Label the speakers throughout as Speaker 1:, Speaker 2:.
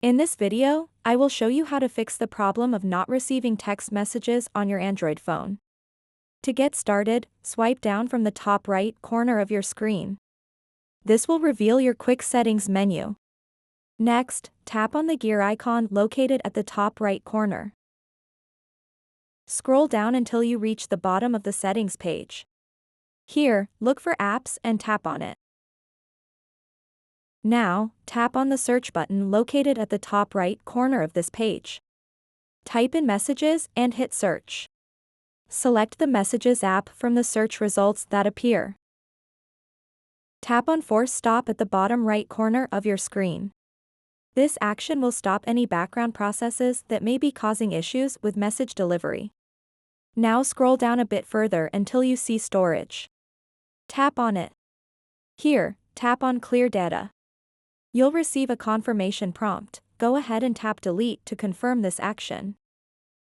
Speaker 1: In this video, I will show you how to fix the problem of not receiving text messages on your Android phone. To get started, swipe down from the top right corner of your screen. This will reveal your quick settings menu. Next, tap on the gear icon located at the top right corner. Scroll down until you reach the bottom of the settings page. Here, look for apps and tap on it. Now, tap on the search button located at the top right corner of this page. Type in Messages and hit search. Select the Messages app from the search results that appear. Tap on Force Stop at the bottom right corner of your screen. This action will stop any background processes that may be causing issues with message delivery. Now scroll down a bit further until you see Storage. Tap on it. Here, tap on Clear Data. You'll receive a confirmation prompt. Go ahead and tap Delete to confirm this action.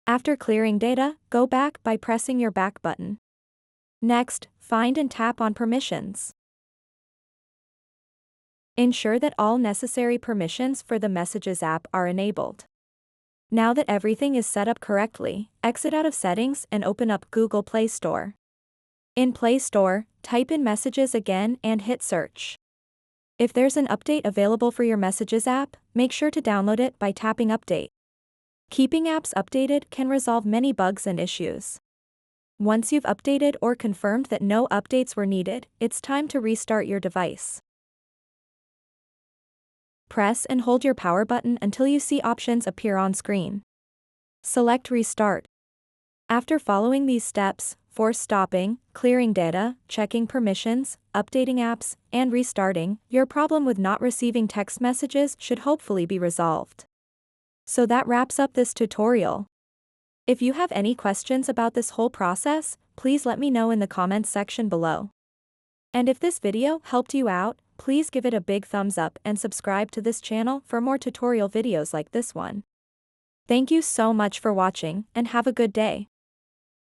Speaker 1: After clearing data, go back by pressing your back button. Next, find and tap on Permissions. Ensure that all necessary permissions for the Messages app are enabled. Now that everything is set up correctly, exit out of Settings and open up Google Play Store. In Play Store, type in Messages again and hit search. If there's an update available for your Messages app, make sure to download it by tapping Update. Keeping apps updated can resolve many bugs and issues. Once you've updated or confirmed that no updates were needed, it's time to restart your device. Press and hold your power button until you see options appear on screen. Select Restart. After following these steps, force stopping, clearing data, checking permissions, updating apps, and restarting, your problem with not receiving text messages should hopefully be resolved. So that wraps up this tutorial. If you have any questions about this whole process, please let me know in the comments section below. And if this video helped you out, please give it a big thumbs up and subscribe to this channel for more tutorial videos like this one. Thank you so much for watching and have a good day.